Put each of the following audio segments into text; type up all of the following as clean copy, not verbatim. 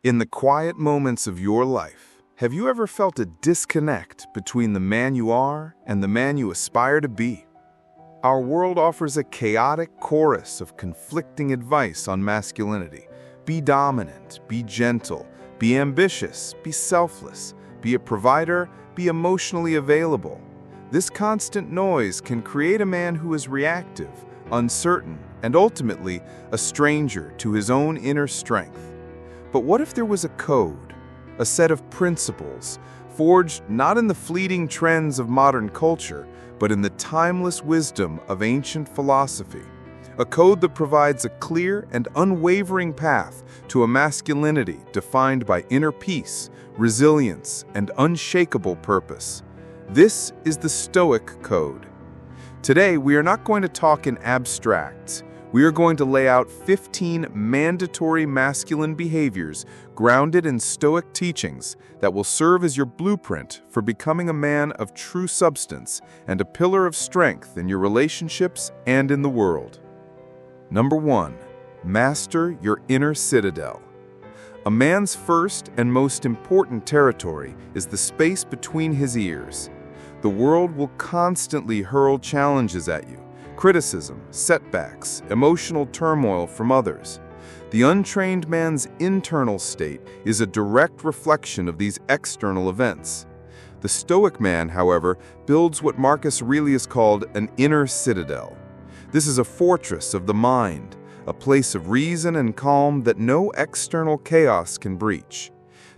In the quiet moments of your life, have you ever felt a disconnect between the man you are and the man you aspire to be? Our world offers a chaotic chorus of conflicting advice on masculinity. Be dominant, be gentle, be ambitious, be selfless, be a provider, be emotionally available. This constant noise can create a man who is reactive, uncertain, and ultimately a stranger to his own inner strength. But what if there was a code, a set of principles, forged not in the fleeting trends of modern culture, but in the timeless wisdom of ancient philosophy? A code that provides a clear and unwavering path to a masculinity defined by inner peace, resilience, and unshakable purpose. This is the Stoic Code. Today, we are not going to talk in abstracts. We are going to lay out 15 mandatory masculine behaviors grounded in Stoic teachings that will serve as your blueprint for becoming a man of true substance and a pillar of strength in your relationships and in the world. Number 1. Master your inner citadel. A man's first and most important territory is the space between his ears. The world will constantly hurl challenges at you. Criticism, setbacks, emotional turmoil from others. The untrained man's internal state is a direct reflection of these external events. The Stoic man, however, builds what Marcus Aurelius called an inner citadel. This is a fortress of the mind, a place of reason and calm that no external chaos can breach.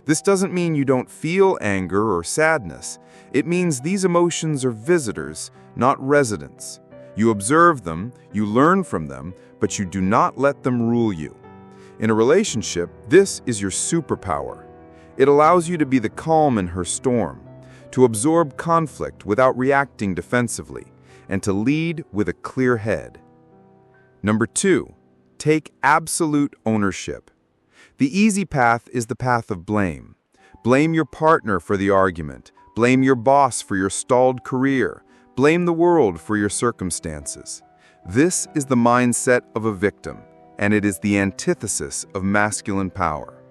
This doesn't mean you don't feel anger or sadness. It means these emotions are visitors, not residents. You observe them, you learn from them, but you do not let them rule you. In a relationship, this is your superpower. It allows you to be the calm in her storm, to absorb conflict without reacting defensively, and to lead with a clear head. Number 2, take absolute ownership. The easy path is the path of blame. Blame your partner for the argument. Blame your boss for your stalled career. Blame the world for your circumstances. This is the mindset of a victim, and it is the antithesis of masculine power.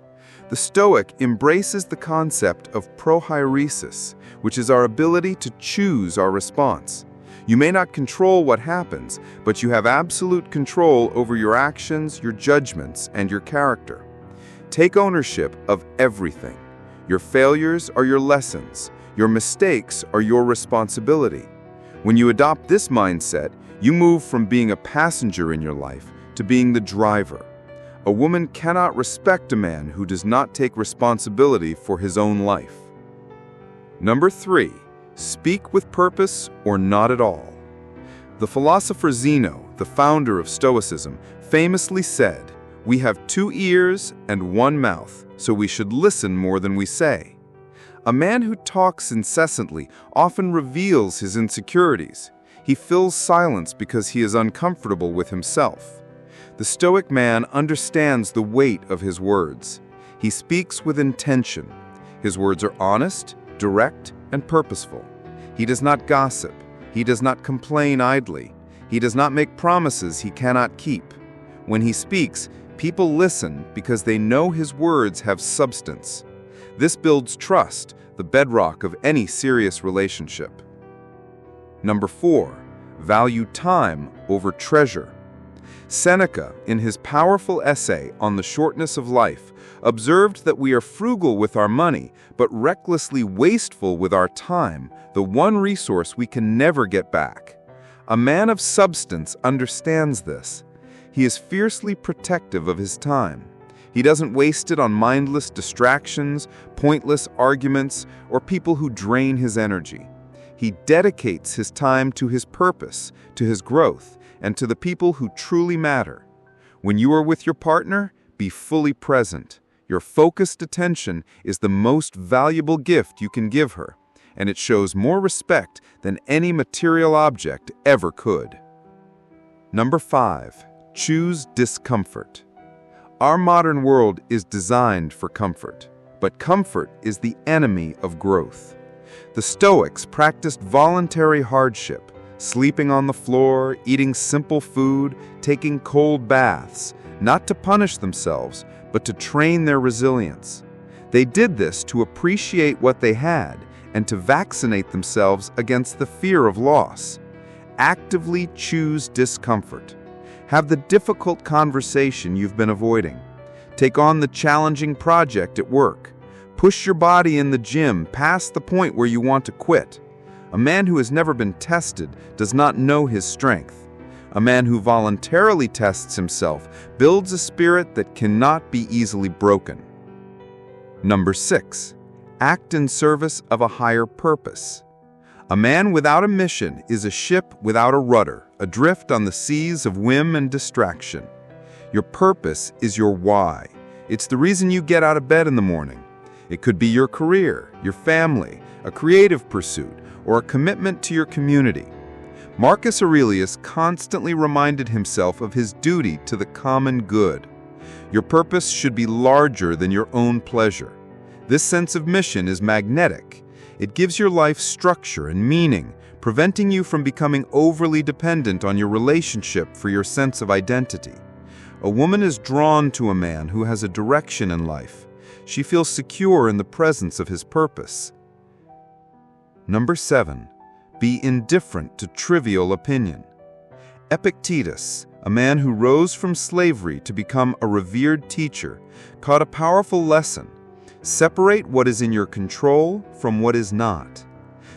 The Stoic embraces the concept of prohairesis, which is our ability to choose our response. You may not control what happens, but you have absolute control over your actions, your judgments, and your character. Take ownership of everything. Your failures are your lessons. Your mistakes are your responsibility. When you adopt this mindset, you move from being a passenger in your life to being the driver. A woman cannot respect a man who does not take responsibility for his own life. Number 3, speak with purpose or not at all. The philosopher Zeno, the founder of Stoicism, famously said, "We have 2 ears and 1 mouth, so we should listen more than we say." A man who talks incessantly often reveals his insecurities. He fills silence because he is uncomfortable with himself. The Stoic man understands the weight of his words. He speaks with intention. His words are honest, direct, and purposeful. He does not gossip. He does not complain idly. He does not make promises he cannot keep. When he speaks, people listen because they know his words have substance. This builds trust, the bedrock of any serious relationship. Number 4, value time over treasure. Seneca, in his powerful essay on the shortness of life, observed that we are frugal with our money, but recklessly wasteful with our time, the one resource we can never get back. A man of substance understands this. He is fiercely protective of his time. He doesn't waste it on mindless distractions, pointless arguments, or people who drain his energy. He dedicates his time to his purpose, to his growth, and to the people who truly matter. When you are with your partner, be fully present. Your focused attention is the most valuable gift you can give her, and it shows more respect than any material object ever could. Number 5, choose discomfort. Our modern world is designed for comfort, but comfort is the enemy of growth. The Stoics practiced voluntary hardship, sleeping on the floor, eating simple food, taking cold baths, not to punish themselves, but to train their resilience. They did this to appreciate what they had and to vaccinate themselves against the fear of loss. Actively choose discomfort. Have the difficult conversation you've been avoiding. Take on the challenging project at work. Push your body in the gym past the point where you want to quit. A man who has never been tested does not know his strength. A man who voluntarily tests himself builds a spirit that cannot be easily broken. Number 6. Act in service of a higher purpose. A man without a mission is a ship without a rudder, adrift on the seas of whim and distraction. Your purpose is your why. It's the reason you get out of bed in the morning. It could be your career, your family, a creative pursuit, or a commitment to your community. Marcus Aurelius constantly reminded himself of his duty to the common good. Your purpose should be larger than your own pleasure. This sense of mission is magnetic. It gives your life structure and meaning, preventing you from becoming overly dependent on your relationship for your sense of identity. A woman is drawn to a man who has a direction in life. She feels secure in the presence of his purpose. Number 7. Be indifferent to trivial opinion. Epictetus, a man who rose from slavery to become a revered teacher, caught a powerful lesson. Separate what is in your control from what is not.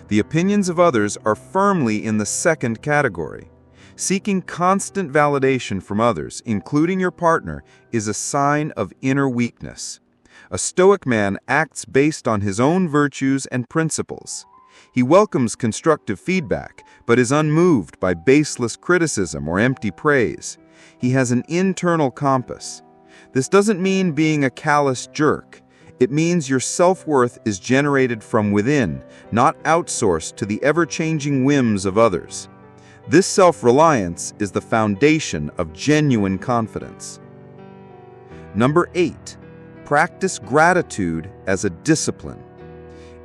The opinions of others are firmly in the second category. Seeking constant validation from others, including your partner, is a sign of inner weakness. A Stoic man acts based on his own virtues and principles. He welcomes constructive feedback, but is unmoved by baseless criticism or empty praise. He has an internal compass. This doesn't mean being a callous jerk. It means your self-worth is generated from within, not outsourced to the ever-changing whims of others. This self-reliance is the foundation of genuine confidence. Number 8. Practice gratitude as a discipline.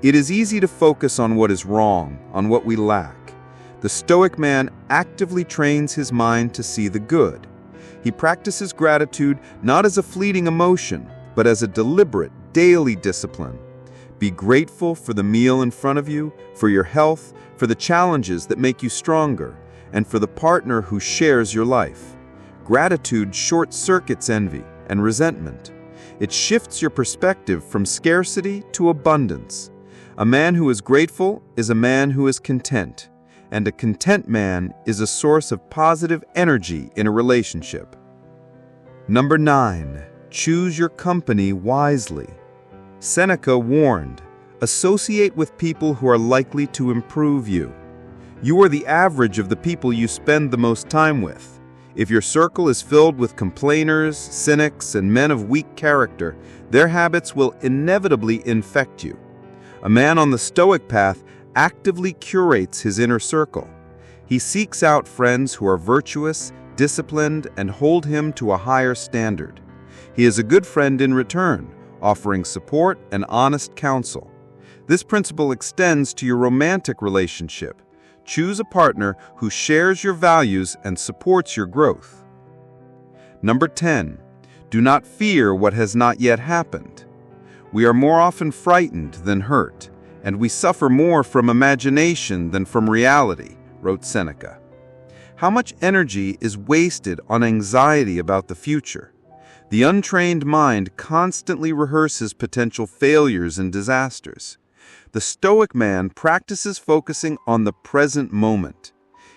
It is easy to focus on what is wrong, on what we lack. The Stoic man actively trains his mind to see the good. He practices gratitude not as a fleeting emotion, but as a deliberate, daily discipline. Be grateful for the meal in front of you, for your health, for the challenges that make you stronger, and for the partner who shares your life. Gratitude short-circuits envy and resentment. It shifts your perspective from scarcity to abundance. A man who is grateful is a man who is content, and a content man is a source of positive energy in a relationship. Number 9. Choose your company wisely. Seneca warned, associate with people who are likely to improve you. You are the average of the people you spend the most time with. If your circle is filled with complainers, cynics, and men of weak character, their habits will inevitably infect you. A man on the Stoic path actively curates his inner circle. He seeks out friends who are virtuous, disciplined, and hold him to a higher standard. He is a good friend in return, offering support and honest counsel. This principle extends to your romantic relationship. Choose a partner who shares your values and supports your growth. Number 10. Do not fear what has not yet happened. We are more often frightened than hurt, and we suffer more from imagination than from reality, wrote Seneca. How much energy is wasted on anxiety about the future? The untrained mind constantly rehearses potential failures and disasters. The Stoic man practices focusing on the present moment.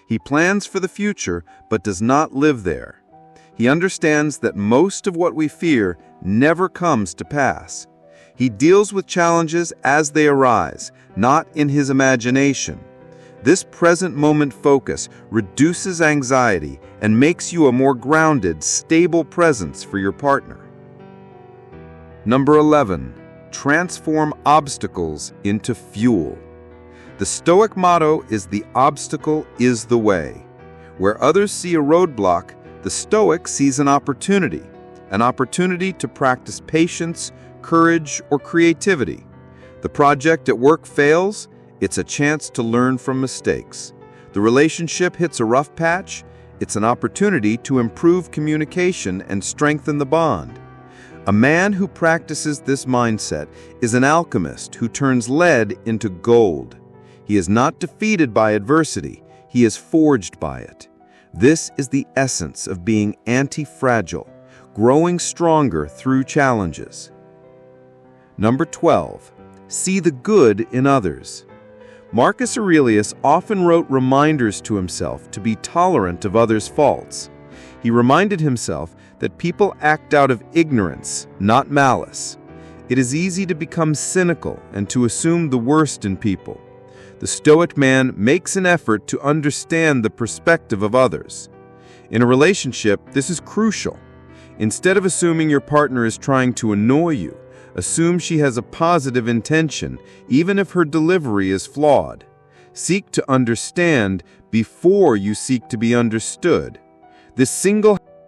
He plans for the future, but does not live there. He understands that most of what we fear never comes to pass. He deals with challenges as they arise, not in his imagination. This present moment focus reduces anxiety and makes you a more grounded, stable presence for your partner. Number 11. Transform obstacles into fuel. The Stoic motto is "the obstacle is the way." Where others see a roadblock, the Stoic sees an opportunity to practice patience, courage, or creativity. The project at work fails, it's a chance to learn from mistakes. The relationship hits a rough patch, it's an opportunity to improve communication and strengthen the bond. A man who practices this mindset is an alchemist who turns lead into gold. He is not defeated by adversity, he is forged by it. This is the essence of being anti-fragile, growing stronger through challenges. Number 12. See the good in others. Marcus Aurelius often wrote reminders to himself to be tolerant of others' faults. He reminded himself that people act out of ignorance, not malice. It is easy to become cynical and to assume the worst in people. The Stoic man makes an effort to understand the perspective of others. In a relationship, this is crucial. Instead of assuming your partner is trying to annoy you, assume she has a positive intention, even if her delivery is flawed. Seek to understand before you seek to be understood. This single